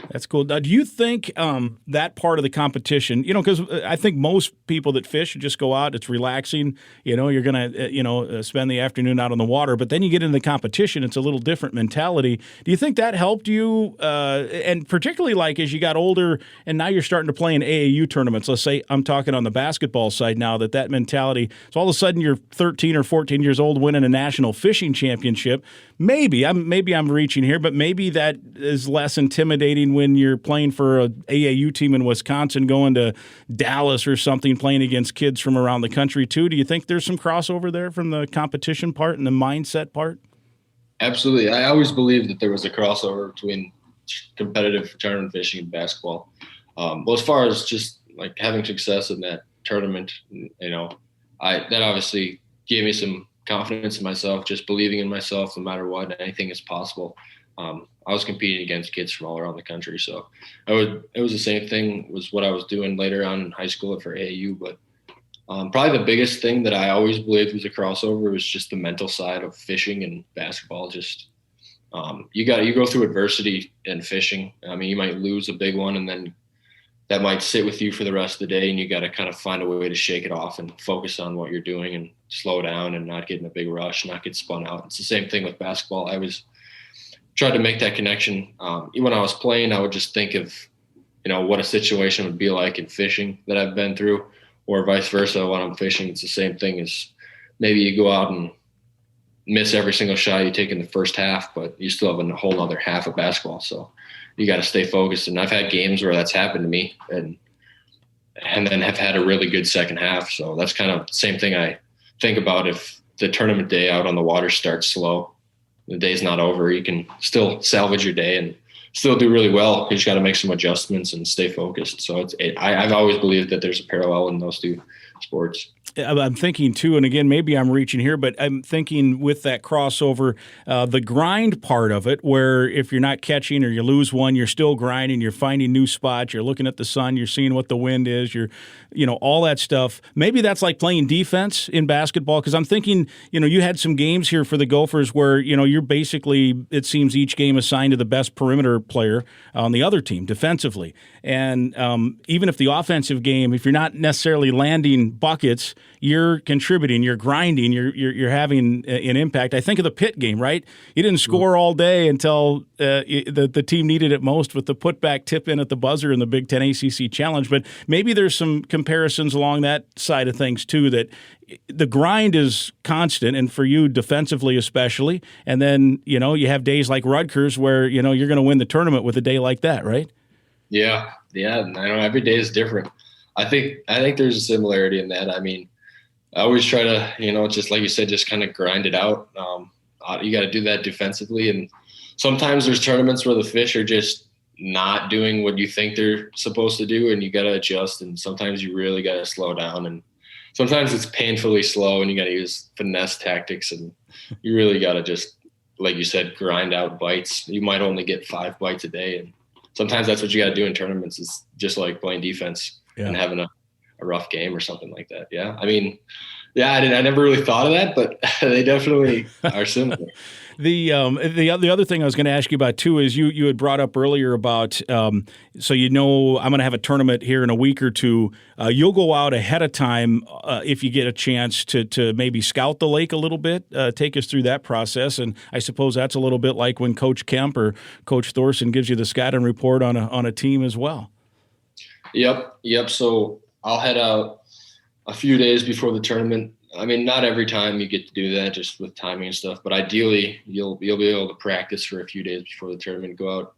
that's cool. Now, do you think that part of the competition, because I think most people that fish just go out, it's relaxing, you're going to, spend the afternoon out on the water, but then you get into the competition, it's a little different mentality. Do you think that helped you? And particularly like as you got older and now you're starting to play in AAU tournaments, let's say I'm talking on the basketball side now, that mentality, so all of a sudden you're 13 or 14 years old winning a national fishing championship. Maybe I'm reaching here, but maybe that is less intimidating when you're playing for a AAU team in Wisconsin, going to Dallas or something, playing against kids from around the country too. Do you think there's some crossover there from the competition part and the mindset part? Absolutely. I always believed that there was a crossover between competitive tournament fishing and basketball. Well, as far as just like having success in that tournament, that obviously gave me some confidence in myself, just believing in myself no matter what, anything is possible. I was competing against kids from all around the country. So it was the same thing was what I was doing later on in high school for AAU. But probably the biggest thing that I always believed was a crossover was just the mental side of fishing and basketball. Just you go through adversity in fishing. I mean, you might lose a big one and then that might sit with you for the rest of the day, and you got to kind of find a way to shake it off and focus on what you're doing and slow down and not get in a big rush, not get spun out. It's the same thing with basketball. I was tried to make that connection. When I was playing, I would just think of, what a situation would be like in fishing that I've been through, or vice versa. When I'm fishing, it's the same thing as maybe you go out and miss every single shot you take in the first half, but you still have a whole other half of basketball. So you got to stay focused. And I've had games where that's happened to me and then have had a really good second half. So that's kind of the same thing I think about. If the tournament day out on the water starts slow, the day's not over, you can still salvage your day and still do really well. You just got to make some adjustments and stay focused. So I've always believed that there's a parallel in those two sports. I'm thinking too, and again, maybe I'm reaching here, but I'm thinking with that crossover, the grind part of it, where if you're not catching or you lose one, you're still grinding, you're finding new spots, you're looking at the sun, you're seeing what the wind is, all that stuff. Maybe that's like playing defense in basketball, because I'm thinking, you had some games here for the Gophers where, you're basically, it seems each game assigned to the best perimeter player on the other team defensively. And even if the offensive game, if you're not necessarily landing buckets, you're contributing, you're grinding, you're having an impact. I think of the Pitt game, right? You didn't score all day until the team needed it most with the putback tip in at the buzzer in the Big Ten ACC Challenge. But maybe there's some comparisons along that side of things too, that the grind is constant, and for you defensively especially. And then, you have days like Rutgers where, you're going to win the tournament with a day like that, right? Yeah. I know every day is different. I think there's a similarity in that. I mean, I always try to, just like you said, just kind of grind it out. You got to do that defensively. And sometimes there's tournaments where the fish are just not doing what you think they're supposed to do, and you got to adjust. And sometimes you really got to slow down. And sometimes it's painfully slow, and you got to use finesse tactics. And you really got to just, like you said, grind out bites. You might only get 5 bites a day. And sometimes that's what you got to do in tournaments, is just like playing defense and having a rough game or something like that. Yeah. I mean, I never really thought of that, but they definitely are similar. The other thing I was going to ask you about too is you had brought up earlier about I'm going to have a tournament here in a week or two. You'll go out ahead of time if you get a chance to maybe scout the lake a little bit. Take us through that process, and I suppose that's a little bit like when Coach Kemp or Coach Thorson gives you the scouting report on a team as well. Yep. So I'll head out a few days before the tournament. I mean, not every time you get to do that, just with timing and stuff, but ideally you'll be able to practice for a few days before the tournament, go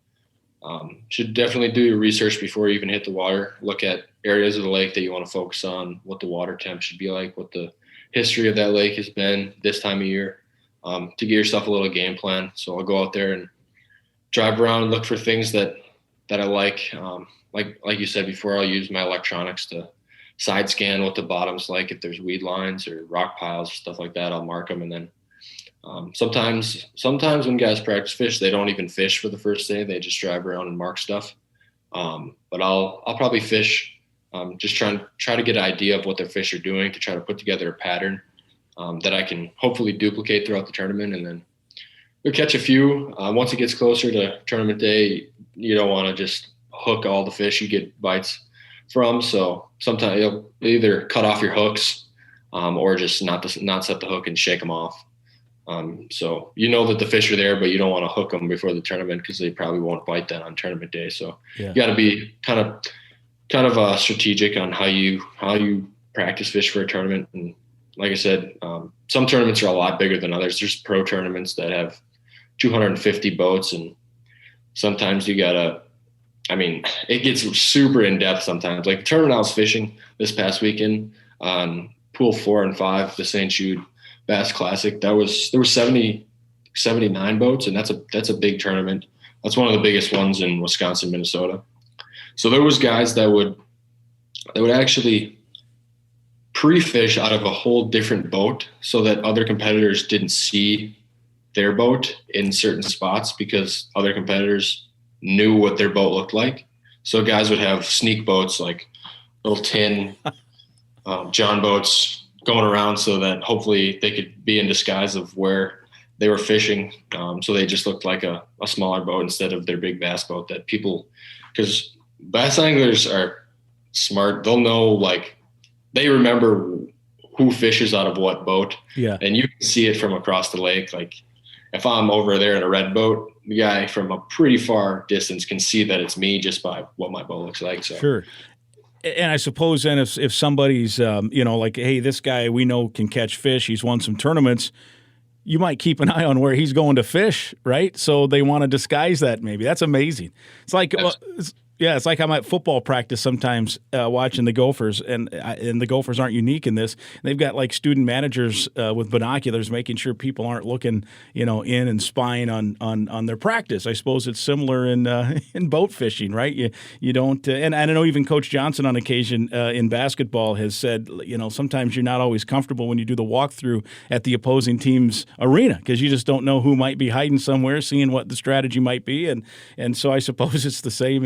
out. Should definitely do your research before you even hit the water. Look at areas of the lake that you want to focus on, what the water temp should be like, what the history of that lake has been this time of year, to give yourself a little game plan. So I'll go out there and drive around and look for things that I like. Like you said before, I'll use my electronics to side scan what the bottom's like. If there's weed lines or rock piles, stuff like that, I'll mark them. And then sometimes when guys practice fish, they don't even fish for the first day. They just drive around and mark stuff. But I'll probably fish, just try to get an idea of what their fish are doing, to try to put together a pattern that I can hopefully duplicate throughout the tournament. And then we'll catch a few. Once it gets closer to tournament day, you don't want to just hook all the fish you get bites from. So sometimes you'll either cut off your hooks or just not set the hook and shake them off. So that the fish are there, but you don't want to hook them before the tournament, because they probably won't bite then on tournament day. So you got to be kind of strategic on how you practice fish for a tournament. And like I said, some tournaments are a lot bigger than others. There's pro tournaments that have 250 boats, and sometimes it gets super in depth sometimes. Like the tournament I was fishing this past weekend on pool 4 and 5, the St. Jude Bass Classic, there were 79 boats, and that's a big tournament. That's one of the biggest ones in Wisconsin, Minnesota. So there was guys that would actually pre-fish out of a whole different boat so that other competitors didn't see their boat in certain spots, because other competitors knew what their boat looked like. So guys would have sneak boats, like little tin John boats, going around so that hopefully they could be in disguise of where they were fishing. So they just looked like a smaller boat instead of their big bass boat that people, because bass anglers are smart. They'll know, like, they remember who fishes out of what boat. Yeah. And you can see it from across the lake. Like, if I'm over there in a red boat, the guy from a pretty far distance can see that it's me just by what my boat looks like. So Sure. And I suppose then if somebody's, like, hey, this guy we know can catch fish, he's won some tournaments, you might keep an eye on where he's going to fish, right? So they want to disguise that maybe. That's amazing. It's like it's like I'm at football practice sometimes watching the Gophers, and the Gophers aren't unique in this. They've got like student managers with binoculars making sure people aren't looking, in and spying on their practice. I suppose it's similar in in boat fishing, right? You don't, and I know even Coach Johnson on occasion in basketball has said, sometimes you're not always comfortable when you do the walkthrough at the opposing team's arena because you just don't know who might be hiding somewhere, seeing what the strategy might be, and so I suppose it's the same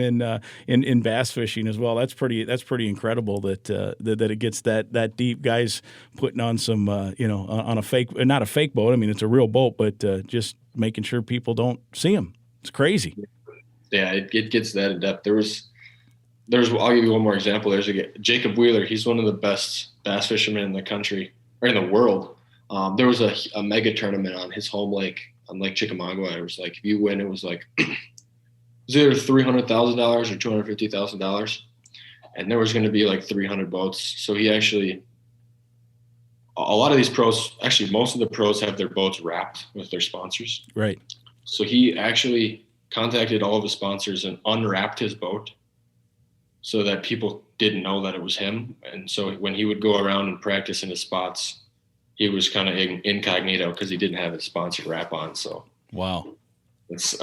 in bass fishing as well. That's pretty incredible that it gets that deep. Guys putting on some on a fake, not a fake boat. I mean, it's a real boat, but just making sure people don't see them. It's crazy. Yeah, it gets that in depth. There's I'll give you one more example. There's Jacob Wheeler. He's one of the best bass fishermen in the country or in the world. There was a mega tournament on his home lake on Lake Chickamauga. It was like, if you win, it was like it was either $300,000 or $250,000, and there was going to be like 300 boats. So he actually, a lot of these pros, actually most of the pros have their boats wrapped with their sponsors. Right. So he actually contacted all of the sponsors and unwrapped his boat so that people didn't know that it was him. And so when he would go around and practice in his spots, he was kind of incognito because he didn't have his sponsor wrap on. So wow. That's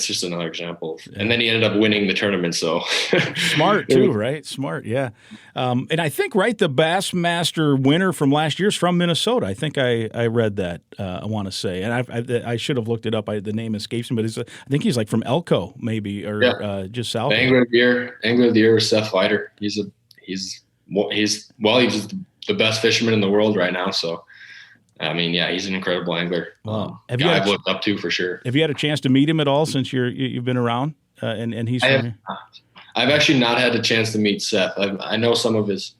just another example. And then he ended up winning the tournament. So smart too, right? Smart, yeah. And I think the Bassmaster winner from last year's from Minnesota. I think I read that. I want to say, and I should have looked it up. The name escapes me, but I think he's like from Elko, maybe, or just south. Angler of the year was Seth Leiter. He's the best fisherman in the world right now. So. I mean, yeah, he's an incredible angler. Wow. I've looked up to for sure. Have you had a chance to meet him at all since you've been around? And he's from here? I've actually not had a chance to meet Seth. I know some of his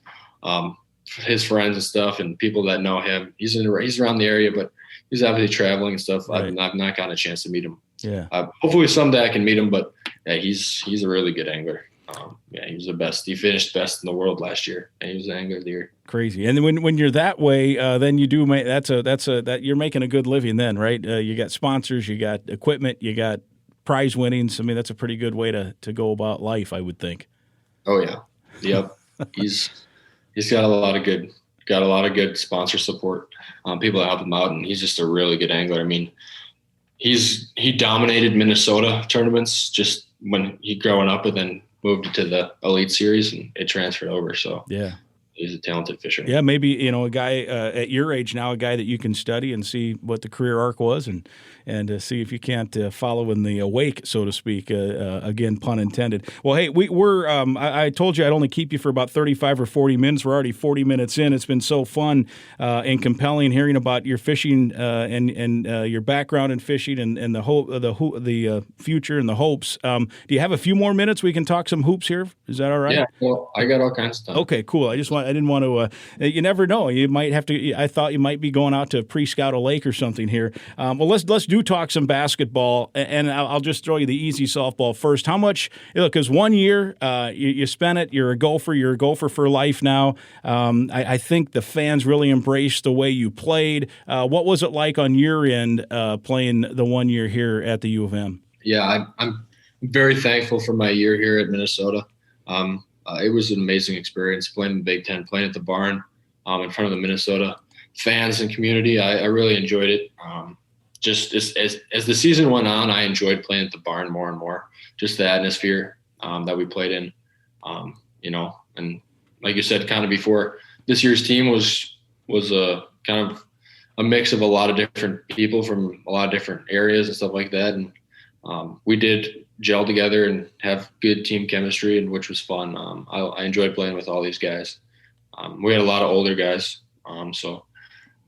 friends and stuff, and people that know him. He's around the area, but he's obviously traveling and stuff. Right. I've not gotten a chance to meet him. Yeah. Hopefully someday I can meet him. But yeah, he's a really good angler. He was the best. He finished best in the world last year, and he was the angler of the year. Crazy. And then when you're that way, then you do make that you're making a good living then, right? You got sponsors, you got equipment, you got prize winnings. I mean, that's a pretty good way to go about life, I would think. Oh yeah, yep. he's got a lot of good sponsor support, people that help him out, and he's just a really good angler. I mean, he dominated Minnesota tournaments just when he growing up, and then moved to the Elite Series, and it transferred over. So yeah, he's a talented fisherman. Yeah, maybe a guy at your age now, a guy that you can study and see what the career arc was, and see if you can't follow in the wake, so to speak. Again, pun intended. Well, hey, we're I told you I'd only keep you for about 35 or 40 minutes. We're already 40 minutes in. It's been so fun and compelling hearing about your fishing and your background in fishing and the future and the hopes. Do you have a few more minutes? We can talk some hoops here. Is that all right? Yeah, well, I got all kinds of stuff. Okay, cool. I didn't want to. You never know. You might have to. I thought you might be going out to pre-scout a lake or something here. Well, let's do talk some basketball, and I'll just throw you the easy softball first. How much? Because 1 year you spent it. You're a Gopher. You're a Gopher for life now. I think the fans really embraced the way you played. What was it like on your end playing the 1 year here at the U of M? Yeah, I'm very thankful for my year here at Minnesota. It was an amazing experience playing in the Big Ten, playing at the barn in front of the Minnesota fans and community. I really enjoyed it. Just as the season went on, I enjoyed playing at the barn more and more. Just the atmosphere that we played in, and like you said, kind of before, this year's team was a kind of a mix of a lot of different people from a lot of different areas and stuff like that. And we did gel together and have good team chemistry, and which was fun. I enjoyed playing with all these guys. We had a lot of older guys, so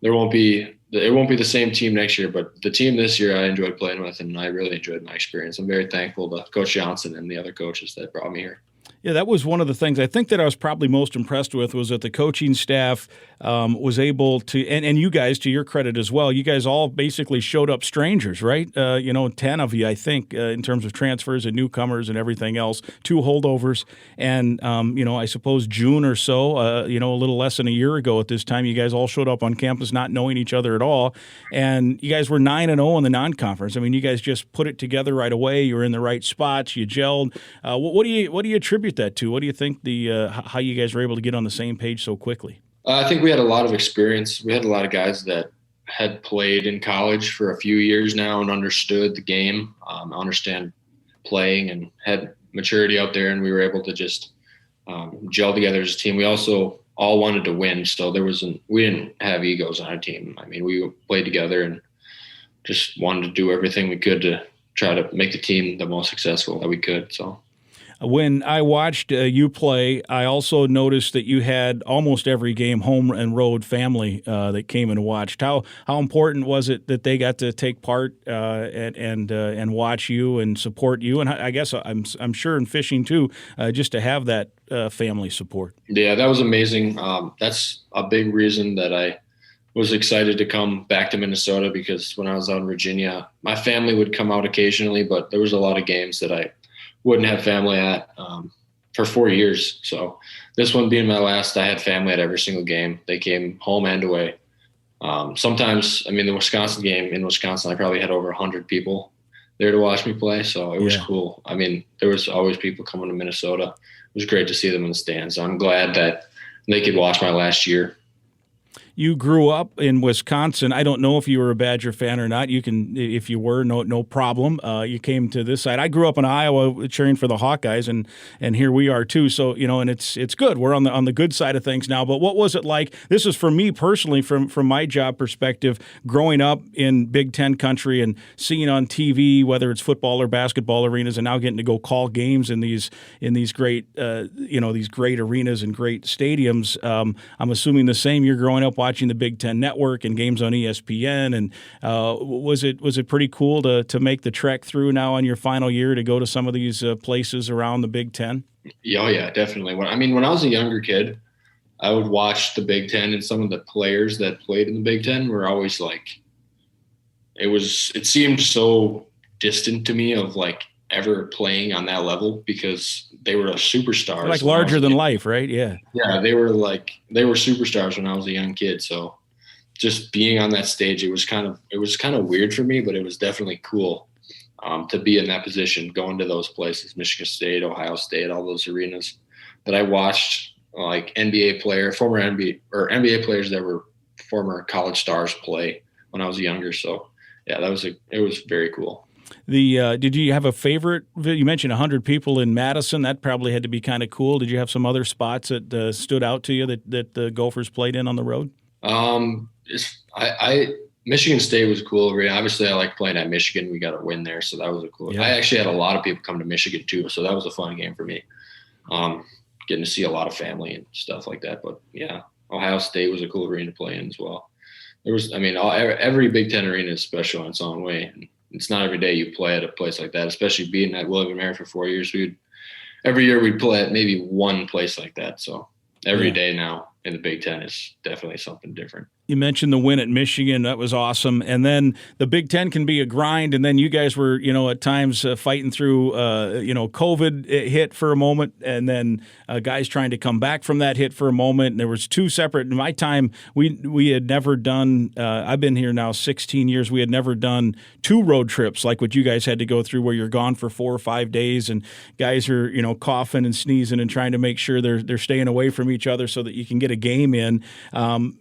it won't be the same team next year, but the team this year I enjoyed playing with, and I really enjoyed my experience. I'm very thankful to Coach Johnson and the other coaches that brought me here. Yeah, that was one of the things I think that I was probably most impressed with was that the coaching staff was able to, and you guys, to your credit as well, you guys all basically showed up strangers, right? 10 of you, I think, in terms of transfers and newcomers and everything else, 2 holdovers. And, I suppose June or so, a little less than a year ago at this time, you guys all showed up on campus not knowing each other at all. And you guys were 9-0 in the non-conference. I mean, you guys just put it together right away. You were in the right spots. You gelled. What do you attribute that to? What do you think how you guys were able to get on the same page so quickly? I think we had a lot of experience. We had a lot of guys that had played in college for a few years now and understood the game, understand playing, and had maturity out there. And we were able to just gel together as a team. We also all wanted to win, so we didn't have egos on our team. I mean, we played together and just wanted to do everything we could to try to make the team the most successful that we could. So. When I watched you play, I also noticed that you had almost every game home and road family that came and watched. How important was it that they got to take part and watch you and support you? And I guess I'm sure in fishing too, just to have that family support. Yeah, that was amazing. That's a big reason that I was excited to come back to Minnesota, because when I was out in Virginia, my family would come out occasionally, but there was a lot of games that I wouldn't have family at for 4 years. So this one being my last, I had family at every single game. They came home and away. Sometimes, the Wisconsin game in Wisconsin, I probably had over 100 people there to watch me play. So it was cool. There was always people coming to Minnesota. It was great to see them in the stands. So I'm glad that they could watch my last year. You grew up in Wisconsin. I don't know if you were a Badger fan or not. You can, if you were, no problem. You came to this side. I grew up in Iowa cheering for the Hawkeyes, and here we are too. So and it's good. We're on the good side of things now. But what was it like? This is for me personally, from my job perspective, growing up in Big Ten country and seeing on TV, whether it's football or basketball arenas, and now getting to go call games in these great these great arenas and great stadiums. I'm assuming the same. You're growing up watching the Big Ten Network and games on ESPN, and was it pretty cool to make the trek through now on your final year to go to some of these places around the Big Ten? Yeah, definitely. When I was a younger kid, I would watch the Big Ten, and some of the players that played in the Big Ten were always like, it seemed so distant to me of like ever playing on that level, because they were superstars. Like larger than life, right? Yeah. Yeah, they were superstars when I was a young kid. So just being on that stage, it was kind of weird for me, but it was definitely cool to be in that position, going to those places, Michigan State, Ohio State, all those arenas that I watched, like former NBA players that were former college stars play when I was younger. So yeah, it was very cool. Did you have a favorite? You mentioned 100 people in Madison. That probably had to be kind of cool. Did you have some other spots that stood out to you that the Gophers played in on the road? Michigan State was cool. Obviously, I like playing at Michigan. We got a win there, so that was a cool. Yeah. I actually had a lot of people come to Michigan too, so that was a fun game for me. Getting to see a lot of family and stuff like that. But yeah, Ohio State was a cool arena to play in as well. Every Big Ten arena is special in its own way. And it's not every day you play at a place like that, especially being at William & Mary for 4 years. Every year we'd play at maybe one place like that. So every day now in the Big Ten is definitely something different. You mentioned the win at Michigan. That was awesome. And then the Big Ten can be a grind. And then you guys were, at times fighting through, COVID hit for a moment. And then guys trying to come back from that hit for a moment. And there was two separate. In my time, we had never done, I've been here now 16 years. We had never done 2 road trips like what you guys had to go through, where you're gone for 4 or 5 days and guys are, coughing and sneezing and trying to make sure they're staying away from each other so that you can get a game in.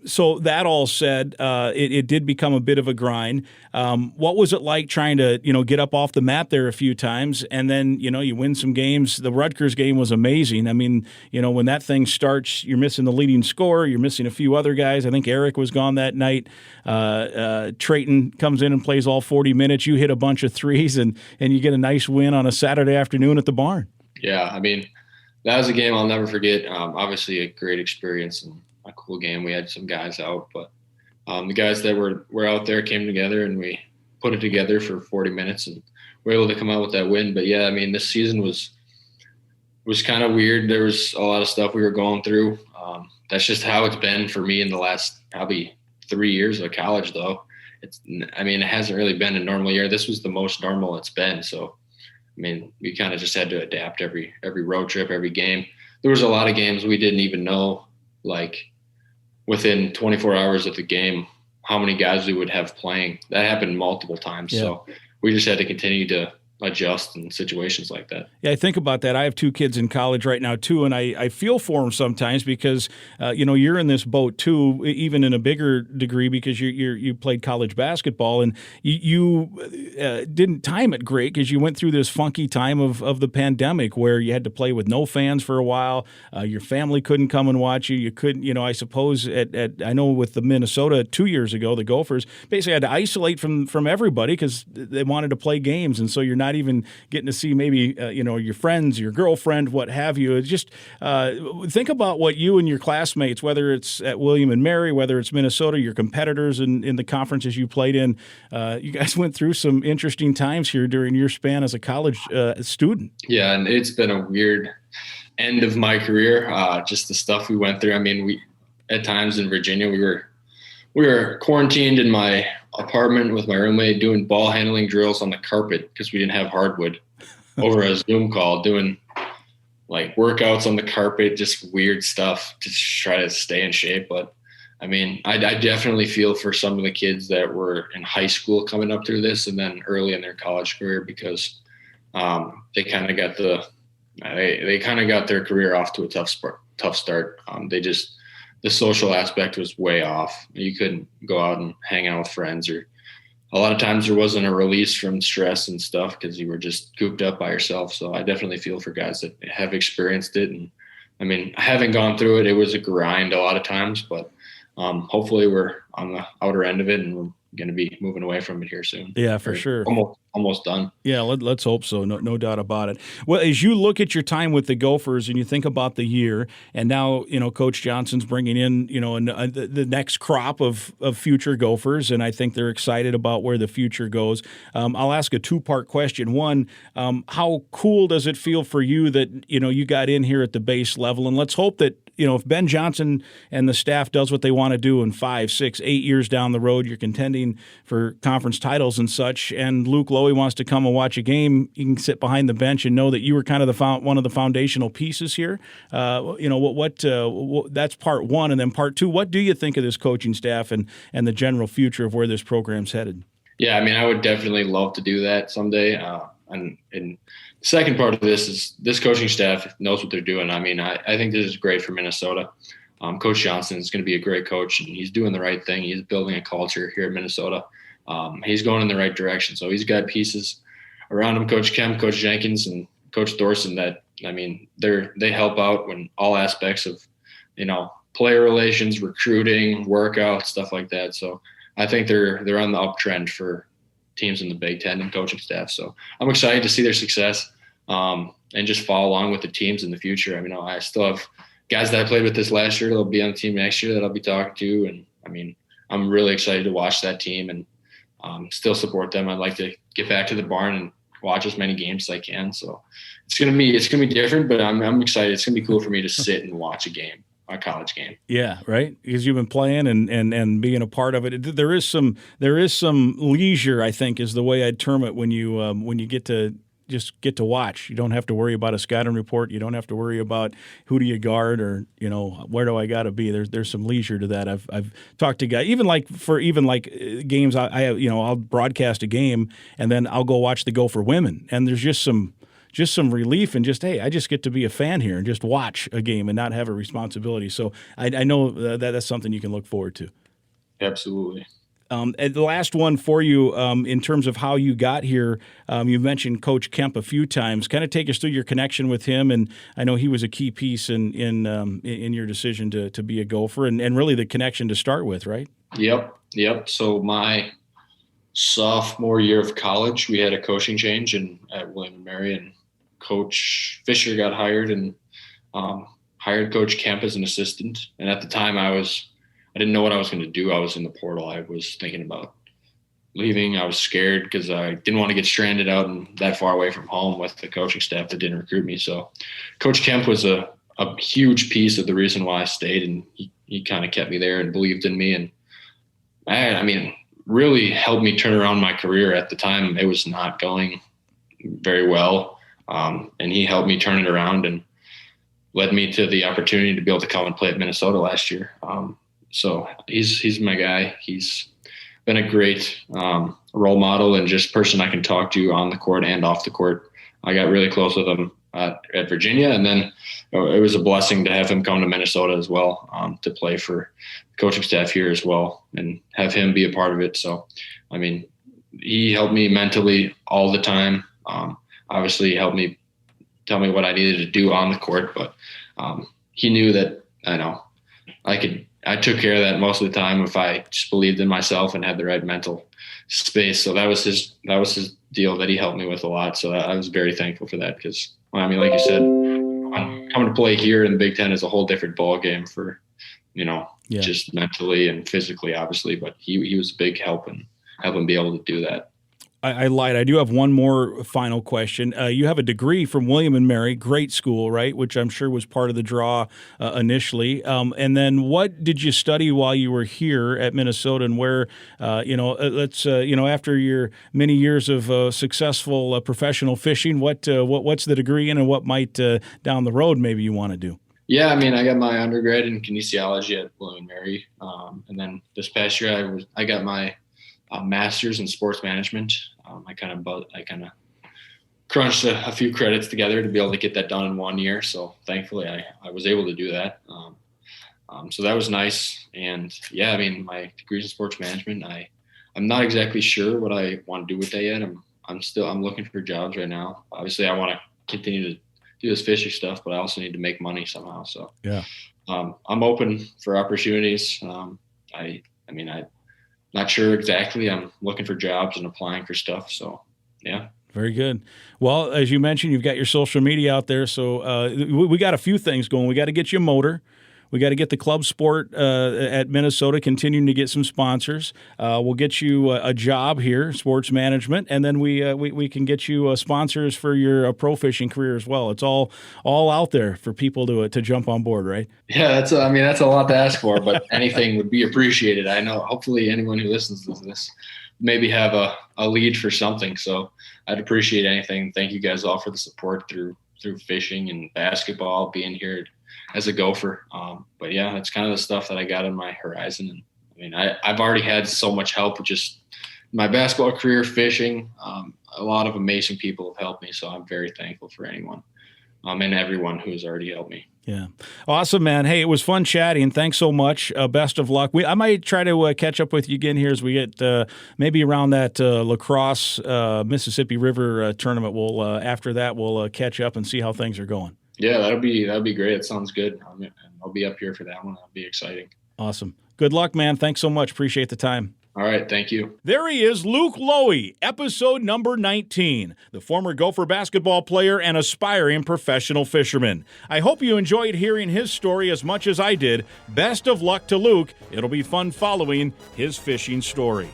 So that all said, it did become a bit of a grind. What was it like trying to, get up off the map there a few times, and then, you win some games? The Rutgers game was amazing. I mean, when that thing starts, you're missing the leading scorer, you're missing a few other guys. I think Eric was gone that night. Trayton comes in and plays all 40 minutes. You hit a bunch of threes, and you get a nice win on a Saturday afternoon at the barn. Yeah, that was a game I'll never forget. Obviously a great experience and a cool game. We had some guys out, but the guys that were out there came together and we put it together for 40 minutes and were able to come out with that win. But yeah, this season was was kind of weird. There was a lot of stuff we were going through. That's just how it's been for me in the last probably 3 years of college, though. It hasn't really been a normal year. This was the most normal it's been. So, we kind of just had to adapt every road trip, every game. There was a lot of games we didn't even know, like within 24 hours of the game, how many guys we would have playing. That happened multiple times. Yeah. So we just had to continue to adjust in situations like that. Yeah, I think about that. I have 2 kids in college right now too, and I feel for them sometimes because you're in this boat too, even in a bigger degree because you played college basketball and you didn't time it great because you went through this funky time of the pandemic where you had to play with no fans for a while. Your family couldn't come and watch you. You couldn't, I suppose I know with the Minnesota 2 years ago, the Gophers basically had to isolate from everybody because they wanted to play games, and so you're not even getting to see maybe your friends, your girlfriend, what have you. It's just think about what you and your classmates, whether it's at William and Mary, whether it's Minnesota, your competitors in the conferences you played in. You guys went through some interesting times here during your span as a college student. Yeah, and it's been a weird end of my career. Just the stuff we went through. We at times in Virginia we were quarantined in my apartment with my roommate doing ball handling drills on the carpet because we didn't have hardwood over a Zoom call, doing like workouts on the carpet, just weird stuff to try to stay in shape. But I definitely feel for some of the kids that were in high school coming up through this and then early in their college career because they kind of got their career off to a tough start. The social aspect was way off. You couldn't go out and hang out with friends, or a lot of times there wasn't a release from stress and stuff because you were just cooped up by yourself. So I definitely feel for guys that have experienced it. And I haven't gone through it. It was a grind a lot of times, but hopefully we're on the outer end of it and we're going to be moving away from it here soon. Yeah, for sure. Almost done. Yeah, let's hope so. No doubt about it. Well, as you look at your time with the Gophers and you think about the year, and now Coach Johnson's bringing in the next crop of future Gophers, and I think they're excited about where the future goes. I'll ask a 2-part question. One, how cool does it feel for you that you got in here at the base level, and let's hope that if Ben Johnson and the staff does what they want to do in 5, 6, 8 years down the road, you're contending for conference titles and such, and Luke Loewe wants to come and watch a game, you can sit behind the bench and know that you were kind of one of the foundational pieces here. That's part one. And then part two, what do you think of this coaching staff and the general future of where this program's headed? Yeah, I would definitely love to do that someday. And the second part of this is this coaching staff knows what they're doing. I think this is great for Minnesota. Coach Johnson is going to be a great coach, and he's doing the right thing. He's building a culture here at Minnesota. He's going in the right direction. So he's got pieces around him, Coach Kemp, Coach Jenkins, and Coach Thorson that, they help out in all aspects of, player relations, recruiting, workout, stuff like that. So I think they're on the uptrend for teams in the Big Ten and coaching staff. So I'm excited to see their success and just follow along with the teams in the future. I still have guys that I played with this last year that'll be on the team next year that I'll be talking to. And I'm really excited to watch that team and still support them. I'd like to get back to the barn and watch as many games as I can. So it's gonna be different, but I'm excited. It's gonna be cool for me to sit and watch a college game. Yeah, right. Because you've been playing and being a part of it. There is some leisure, I think, is the way I'd term it when you get to just get to watch. You don't have to worry about a scouting report. You don't have to worry about who do you guard or where do I got to be. There's some leisure to that. I've talked to guys even like games. I'll broadcast a game and then I'll go watch the Gopher women, and there's just some relief and just, hey, I just get to be a fan here and just watch a game and not have a responsibility. So I know that's something you can look forward to. Absolutely. And the last one for you, in terms of how you got here, you mentioned Coach Kemp a few times. Kind of take us through your connection with him, and I know he was a key piece in your decision to be a Gopher, and really the connection to start with, right? Yep. So my sophomore year of college, we had a coaching change at William & Mary, and Coach Fisher got hired and hired Coach Kemp as an assistant. And at the time I didn't know what I was going to do. I was in the portal. I was thinking about leaving, I was scared because I didn't want to get stranded out and that far away from home with the coaching staff that didn't recruit me. So Coach Kemp was a huge piece of the reason why I stayed, and he kind of kept me there and believed in me. And I mean, really helped me turn around my career. At the time, it was not going very well. And he helped me turn it around and led me to the opportunity to be able to come and play at Minnesota last year. So he's my guy. He's been a great role model and just person I can talk to on the court and off the court. I got really close with him at Virginia, and then it was a blessing to have him come to Minnesota as well, to play for the coaching staff here as well and have him be a part of it. So, I mean, he helped me mentally all the time. Obviously, he helped me tell me what I needed to do on the court, but he knew that I took care of that most of the time if I just believed in myself and had the right mental space. So that was his deal that he helped me with a lot. So I was very thankful for that because, I mean, like you said, coming to play here in the Big Ten is a whole different ball game for, just mentally and physically, obviously. But he was a big help and helping be able to do that. I lied. I do have one more final question. You have a degree from William and Mary, great school, right? Which I'm sure was part of the draw initially. And then what did you study while you were here at Minnesota, and where, after your many years of successful professional fishing, what's the degree in, and what might down the road maybe you want to do? Yeah, I mean, I got my undergrad in kinesiology at William and Mary, and then this past year I got my master's in sports management. I kind of crunched a few credits together to be able to get that done in 1 year. So thankfully I was able to do that. So that was nice. And yeah, I mean, my degrees in sports management, I'm not exactly sure what I want to do with that yet. I'm looking for jobs right now. Obviously I want to continue to do this fishing stuff, but I also need to make money somehow. So yeah, I'm open for opportunities. I'm not sure exactly. I'm looking for jobs and applying for stuff. So, yeah. Very good. Well, as you mentioned, you've got your social media out there. So we got a few things going. We got to get you a motor. We got to get the club sport at Minnesota continuing to get some sponsors. We'll get you a job here, sports management, and then we can get you sponsors for your pro fishing career as well. It's all out there for people to jump on board, right? Yeah, that's a lot to ask for, but anything would be appreciated. I know hopefully anyone who listens to this maybe have a lead for something. So I'd appreciate anything. Thank you guys all for the support through fishing and basketball, being here as a Gopher. But yeah, that's kind of the stuff that I got on my horizon. And I mean, I've already had so much help with just my basketball career, fishing. A lot of amazing people have helped me. So I'm very thankful for anyone and everyone who's already helped me. Yeah. Awesome, man. Hey, it was fun chatting. Thanks so much. Best of luck. I might try to catch up with you again here as we get maybe around that lacrosse Mississippi River tournament. After that, we'll catch up and see how things are going. Yeah, that'll be great. It sounds good. I'll be up here for that one. That'll be exciting. Awesome. Good luck, man. Thanks so much. Appreciate the time. All right, thank you. There he is, Luke Loewe, episode number 19, the former Gopher basketball player and aspiring professional fisherman. I hope you enjoyed hearing his story as much as I did. Best of luck to Luke. It'll be fun following his fishing story.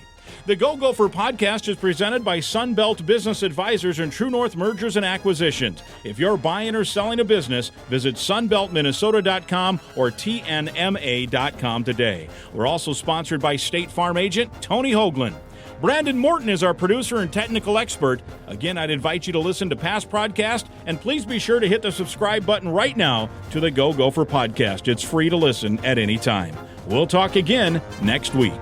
The Go Gopher podcast is presented by Sunbelt Business Advisors and True North Mergers and Acquisitions. If you're buying or selling a business, visit sunbeltminnesota.com or tnma.com today. We're also sponsored by State Farm agent Tony Hoagland. Brandon Morton is our producer and technical expert. Again, I'd invite you to listen to past podcasts, and please be sure to hit the subscribe button right now to the Go Gopher podcast. It's free to listen at any time. We'll talk again next week.